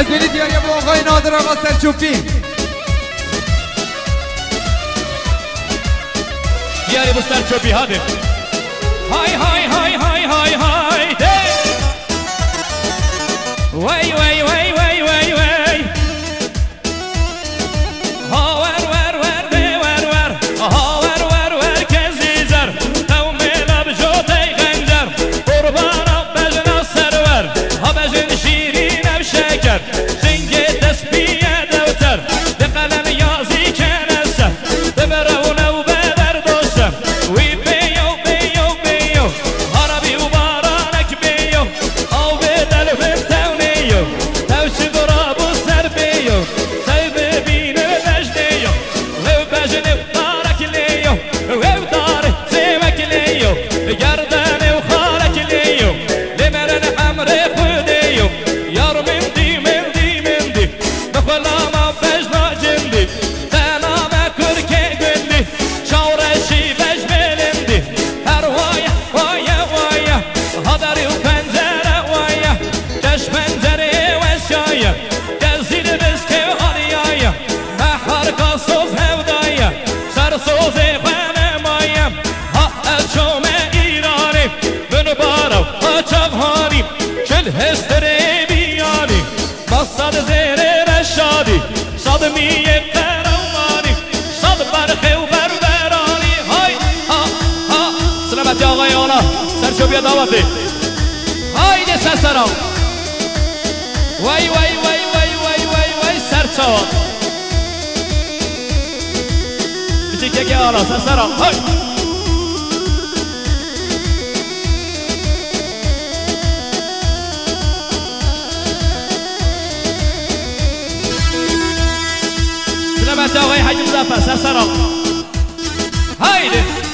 بینید دیگه با آقای نادر آقا سرچوبی بیاری با سرچوبی هاده های های های های های های ده وای وای وای وای وای وای ها ور ور ور ده ور ور ها ور ور ور کزیزر قوم لب جوتی غنجر قربان بجنا سرور ها بجن شیرین و شکر زنگ تسبیح دوتر به قلم یازی کنسر به برون و بدر دوستم وی بیو بیو بیو عربی و بارانک بیو او به دل بمتونیو توش قراب و سر بیو سر ببین و بجنیو و بجن و دارک لیو و دار سیمک لیو گردن و خارک لیو لمرن حمر خودیو یار مندی مندی مندی نخلا ما بجنا جندی تنام کرک گندی شورشی بج بلندی هر وایا وایا وایا هدری و پنجره وایا کش پنجره و شایا گزید بسکه و آلیایا محر کاسوز هودایا سرسوز خانه مایا ها اچوم ایرانی بنو بارو ها چوهانی چل هستره بیانی مصد زیر رشادی صد میه قرومانی صد برخه و بربرانی های ها ها سلامتی آقای آلا سرچوبی دعوتی های ده سرسرام وای وای وای وای وای وای وای سرچوب بچه که آلا سرسرام های سلامت آقای حاج مظفر سرسرام هایده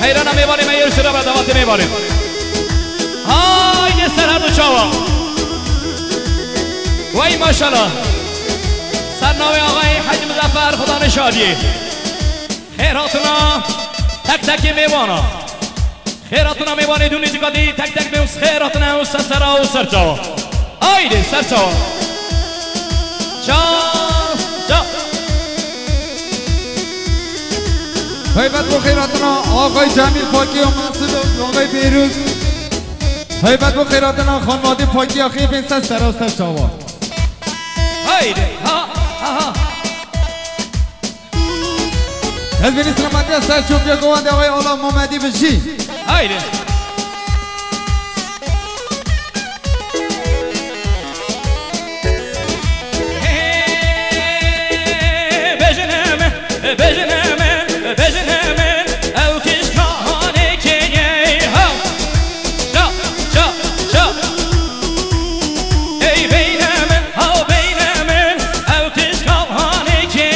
حیران هم میباریم ایر شده به دوات میباریم های سرهد و چاوا وای ماشالله سرنامه آقای حاج مظفر خدا نشادی خیراتونا تک تک میبانا خیراتونا میبانی دونی زگادی تک تک میوز خیراتونا و سرسرا و سرچاوا آیده سرچاوا چاس حیبت با خیراتنا آقای جمیل پاکی و منصود و آقای بیروز حیبت با خیراتنا خانواده پاکی آقای پنسه سراسر چاوا هایده ها ها ها از بینی سلامتی از سرچوبی گوانده آقای آلا محمدی بشی هایده بجنمه بجنمه بجنمه او کش کهانه که ها شا شا شا ای بینمه ها بینمه او کش کهانه که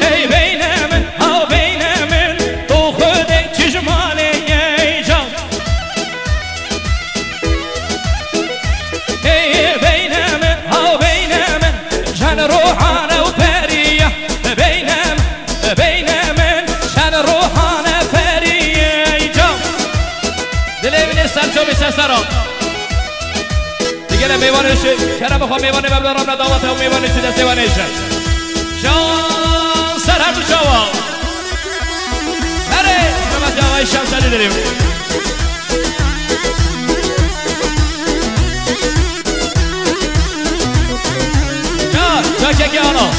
ای بینمه ها بینمه تو خود چشمانه جان ای بینمه ها بینمه جان روحانه و پریه بینم بینم شان روحانه پریه جام دل بین سرچوبی سرسرام دیگه میوانش کرم بخوام میوانه مبدارم نداوته و میوانش دسته وانشه شان سر هر دو چاوا بره سلامت جاوای شمسانی داریم جا که آنو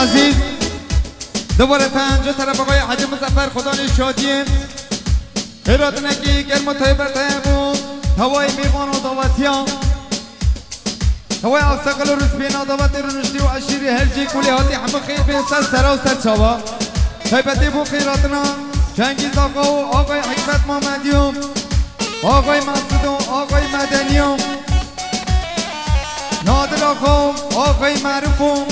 عزیز دوباره پنجه طرف آقای حاجی مظفر خدا نشادیه خیرات نکی گرم و طیبر طیبون هوای میوان و دعوتیان هوای اقساقل و رسبین و دعوت رنشتی و عشیری هرجی کلی هاتی همه خیل بین سر سرا و سر چابا خیبتی بو خیراتنا چنگیز آقا و آقای حکمت محمدیوم آقای مسعود و آقای مدنیوم نادر آقا آقای معروفوم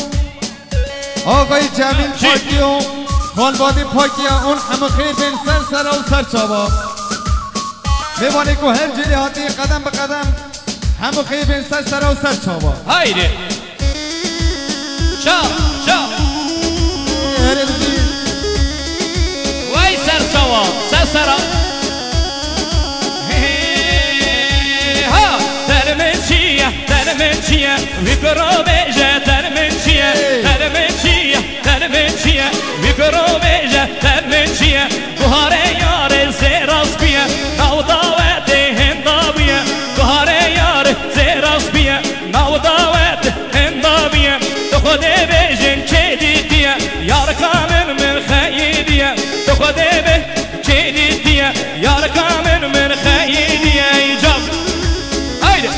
آقای جمیل پاکیوم خانواده پاکیا اون همه خیر بین سر سرا و سر چابا میوانه که هر جلی هاتی قدم به قدم همه خیر بین سر سرا و سر چابا هایده شا وای سر چابا سر سرا ها در من چیه ویکرو بیجه در من چیه ویکرو بیجه در من چیه بهاره یار زیراس بیه نو داوت هندابیه بهاره یار زیراس بیه نو داوت هندابیه تو خود بیجن چه دیدیه یار کامل من خیلیه تو خود بیجن چه دیدیه یار کامل من خیلیه ایجاب هایده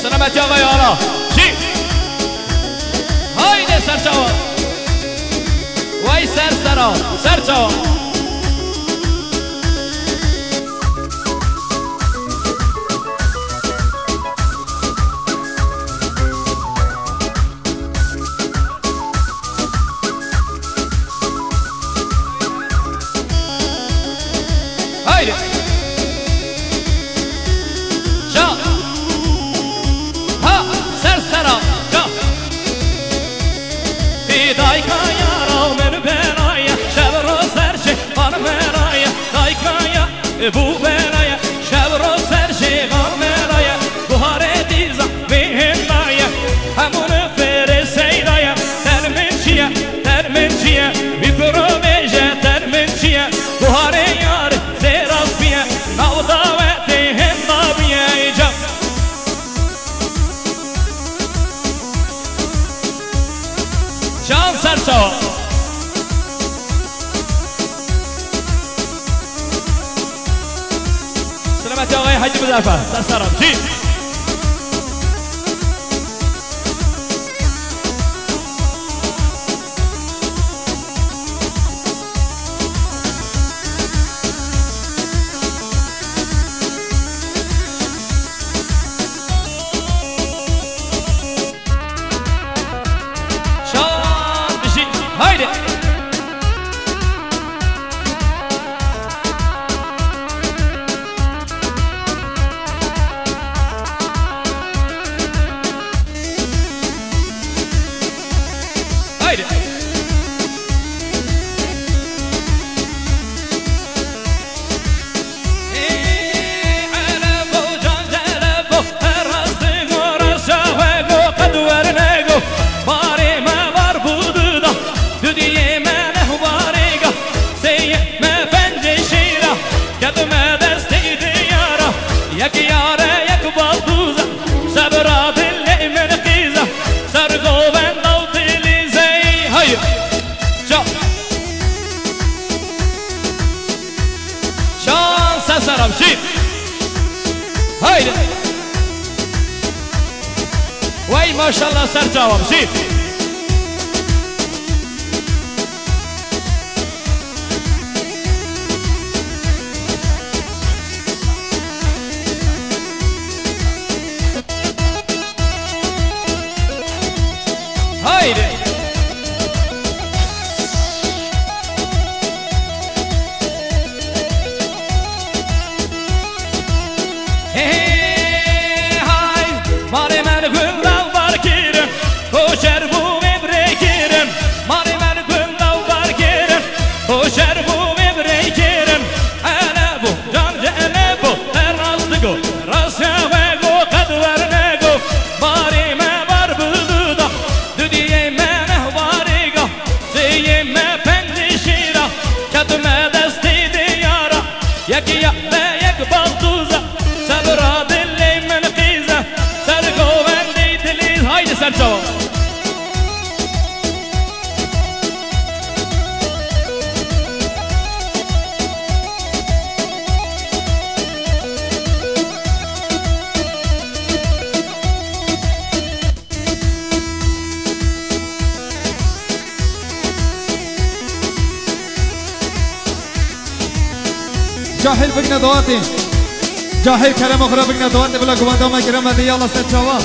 سلامتی آقای آلا چی هایده سرچاوا وای سرچاوا هایده شا ها سرسرا شا بیدای کایا من بنای شب رو سرشه خان منای دای کایا بو بنای شب رو سرشه خان منای بهاره دیزا بهنای همون فرسیدای در من چیه بیپرو بیجه در من چیه بهاره یار زیراس بیه نو داوت هندا بیه ایجاب شان سرچاوا سلامتی آقای حاجی مظفر سرسرام چی شان بشی هایده هایده علبو جان جلبو راسگو راساوگو قدورنگو باری ما بار بودو دودی منه باریگا سی ما پنج شیرا کدوم دستی دیارا یک یاره یک بازدوزا صبرا دلی من خیزا سرگو بندو دلی زی های شا شان سرسرم شیر هایده وای ماشاءالله سرچاوام شیر هایده های ماره من گل بار کیره کوچر جاهل بگنه دواتی جاهل کرم اخرى بگنه دواتی بلا گوانده ما گرم و دیالا سر چاوا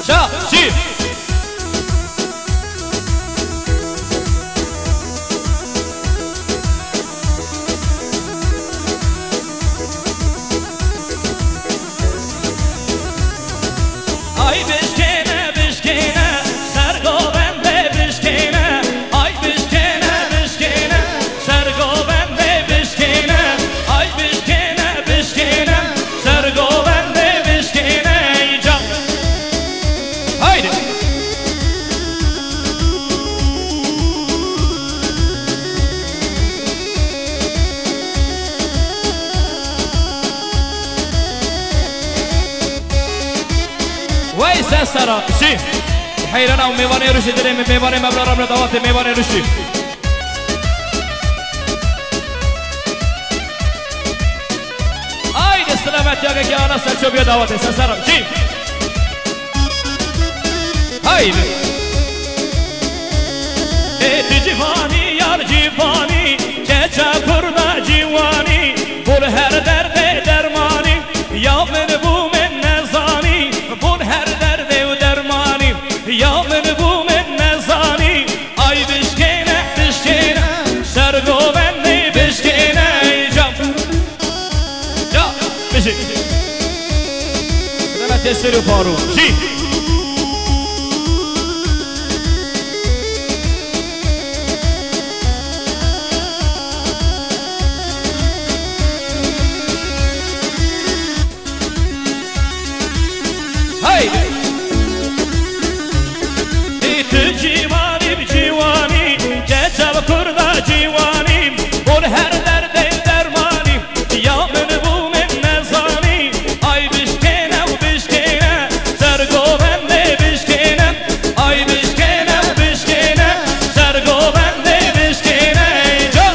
شا چی سرا شي حيرنا وميواني رشي دري من ميواني مبلا ربنا دواتي ميواني رشي ايد السلامات يا كي انا سالشو بيا دواتي سرا شي هايد ايت جيفاني يار جيفاني چچا كردا جيواني بول هر درد درماني يا من بو من نزاني بول هر یا من بو من نزانی آی بشکنه بشکنه سرگو بندی بشکنه جا بشی دمت استری فارو جی هی جیوانی جیوانی چچا کردا جیوانی بول هر درد درمانی یا من بو من نزانی آی بشکنه و بشکنه سرگو بنده بشکنه آی بشکنه و بشکنه سرگو بنده بشکنه جا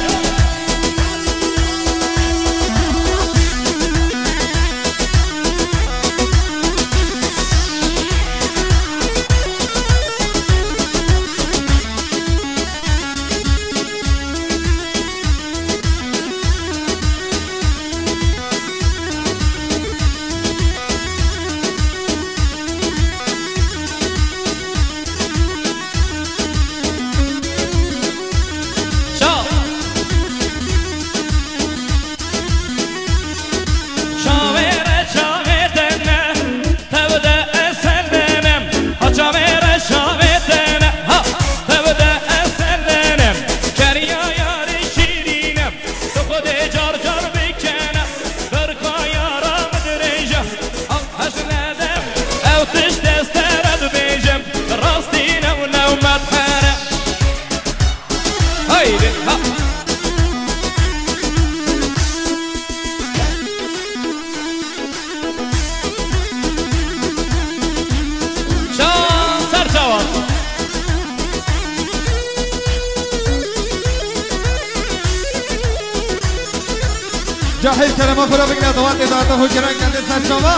جاهل کرم اخرى بگنه دواتی داتا ہو جران کنده سر شما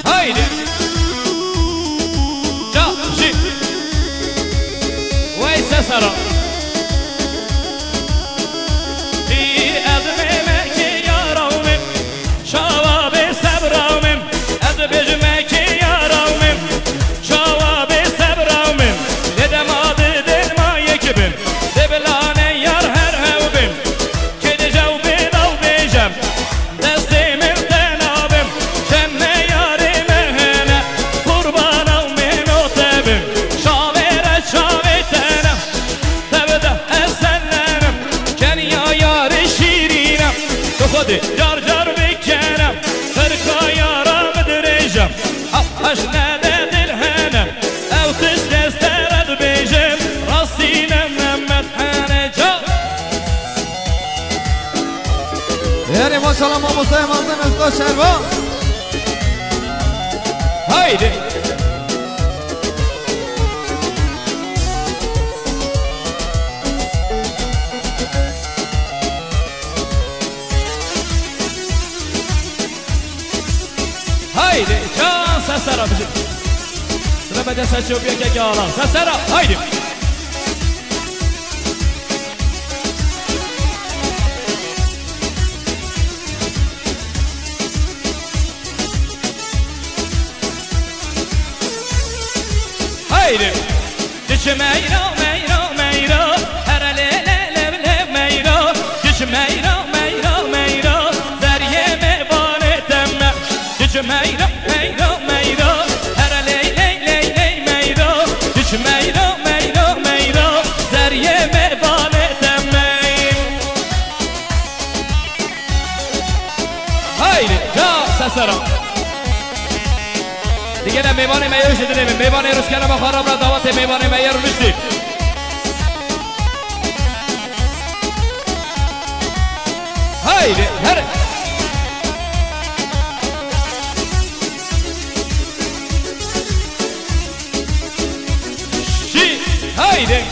هايدي جا شي ويسا سرا في أدمي مكي يا رومي شوابي سبرامي أدبج مكي يا رومي شوابي سبرامي لدم عدد ما يكبن دبلاني يار هر هوبن كده جوبي لو بيجم دستي من تنابم شمي ياري مهنة قربانا ومن وطبم شاويرة شاويتنا تبدأ أسلنم كان يا ياري شيرينم تخدي جار جار بكنم تركا يارا مدريجم أحشنا دل هنا أو تسترد بيجم راسينا محمد حنجا یعنی ماشاءالله ما مصاحب مازن استا شربا هايدي یعنی ماشاءالله ما مصاحب مازن استا شربا سسرا بجي لما دسا شوبيا كي قالا سسرا هايدي هايدي دش ميرو ميرو ميرو هر ليلة لبلب ميرو دش ميرو ميرو ميرو زريه مبانه تمه دش ميرو ميرو ميرو هر ليلة ليلة ميرو دش ميرو ميرو ميرو زريه مبانه تمه هايدي جا سسرا دیگه نه میوان میارش دیدیم میوان روز کنه با خراب را دعوت میوان میار میشید هایده هر شی هایده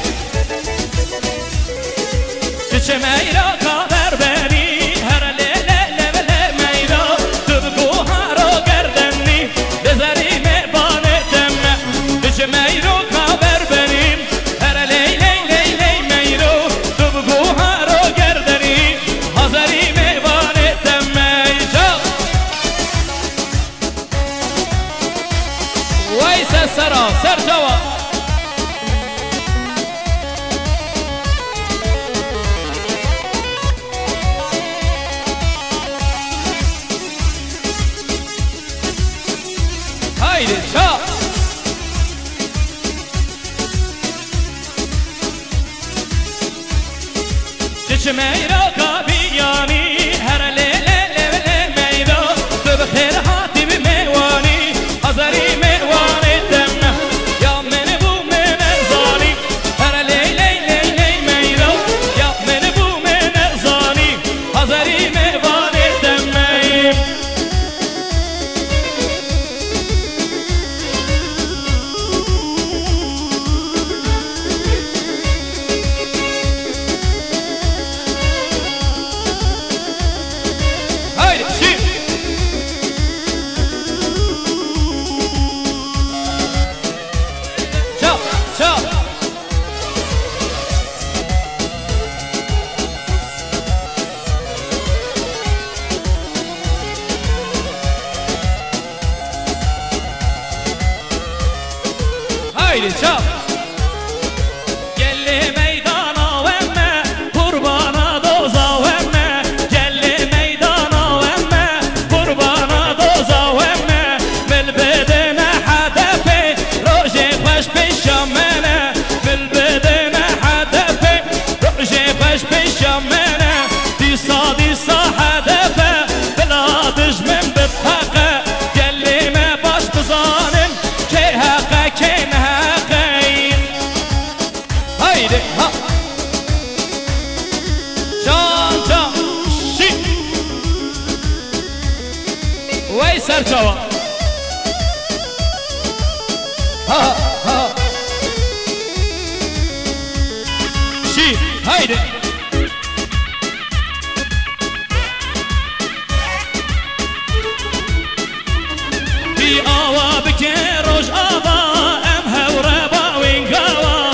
چه میرا کار بری هر لیله لیله میرا تو هارو گردنی بذاری میرو کابر بریم هر لیلی لیلی میرو تو بگو هارو گردنی حاضری میوانه تمیجا ویس سرا سر جوا هایده چا میرا کابیانی هر لیله لیله میرا تو بخیر هاتی بی میوانی حضری میوانی تمه یا من بو من زانی هر لیله لیله میرا یا من بو من زانی حضری میوانی تمه هایده چا گلی میدانا ومه قربانا دوزا ومه گلی میدانا ومه قربانا دوزا ومه بل بدن هدفه روژه خوش پیشامنه بل بدن هدفه روژه خوش پیشامنه دیسا دیسا هدفه بلادش من بپقه گلی می باش بزانم که حقه که نه ها جان جان شی وی سر جوا ها ها شی هایده بی آوا بکن روش آوا ام هوره با وینگاوا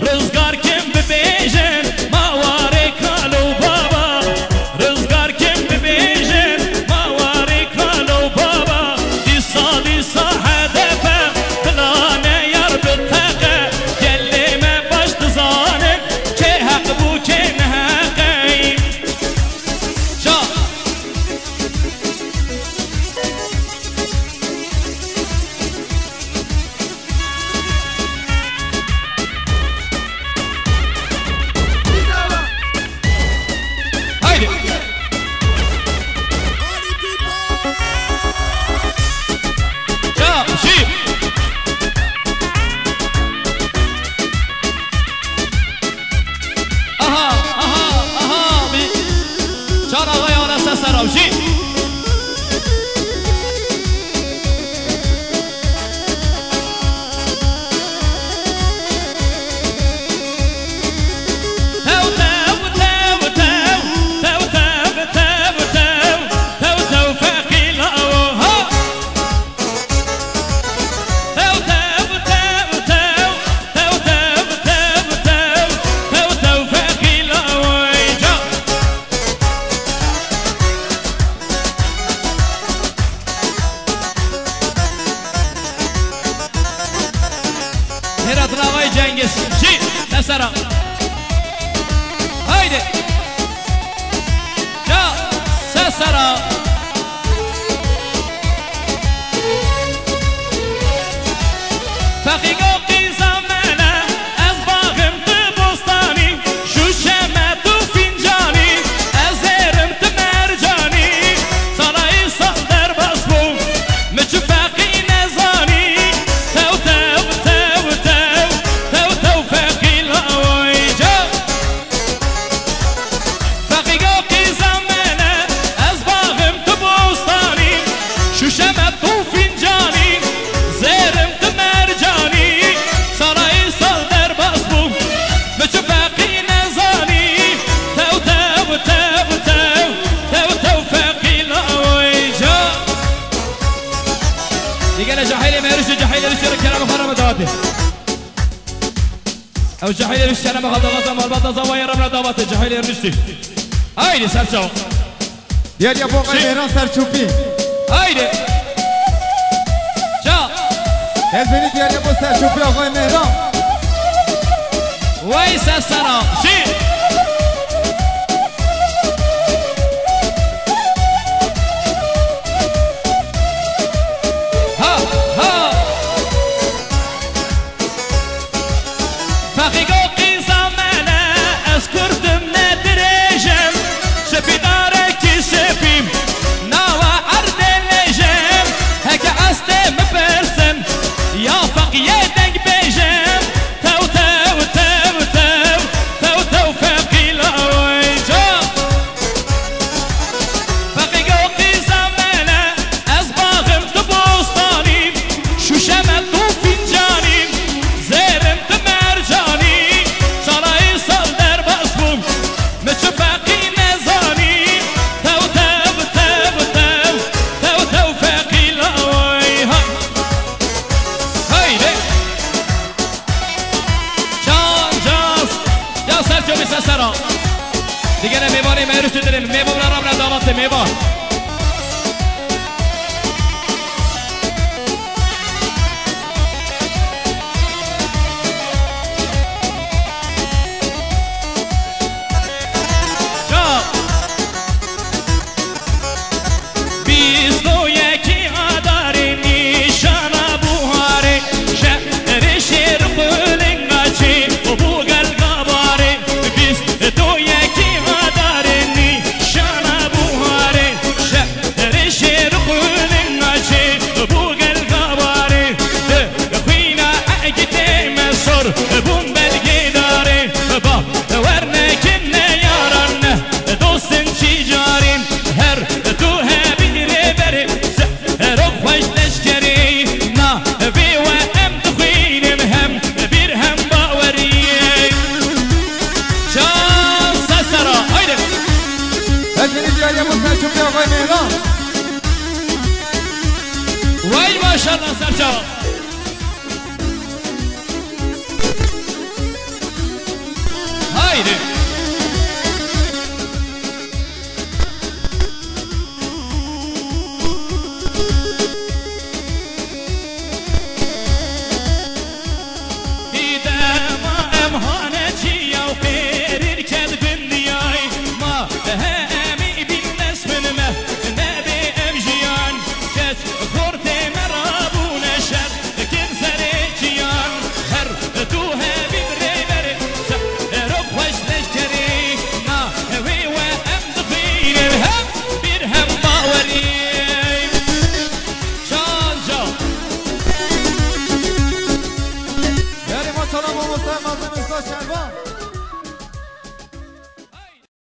رزگار کم ببیجن ماواری کالو بابا رزگار کم ببیجن ماواری کالو بابا دیسا دیسا هدفه پلانه یار بتقه گلی من باش دزانم که حق بو که نحقه جا هراتن آقای جنگیز جی نسرا هایده جا سسرا فقیقا قیزم منه از باغم تو بستانی شوشمه تو فینجانی از هرم تو مرجانی سالای سال در باز بود مچو فقی نزانی تو تو تو تو تو تو فقی لاوی جا فقیقا قیزم منه از باغم تو بستانی شوشمه تو فینجانی زهرم تو مرجانی سالای سال در باز بود مچو فقی نزانی تو تو تو تو تو تو فقی لاوی جا دیگه جاهلی مهرش جاهلی رشته کلام خراب داده او جاهلی رشته کلام خراب داده البته زوایا رم دعوت جاهلی رشته هایدی سرچو دیار یا بوقای مهران سرچوبی هایدی جا از بینی دیار یا بو سرچوبی آقای مهران وای سسرا شی ها ها فقیقا قیزم منه از کردم ندرجم سپیداره کی سپیم ناوا عردلجم هک عسته مپرسم یا فقیه دنگ بیجم تو تو تو تو تو تو فقی لاوی جا فقیقا قیزم منه از باغم تو بستانی شوشمه تو فینجانی زهرم تو مرجانی سالای سال در باز بوم مچو فقی نزانی تو تو تو تو تو تو فقی لاوی هایده جان جاز یا سرچو بی سسرا دیگه نه میوانی مهرشو داریم میوان را دعوت میوان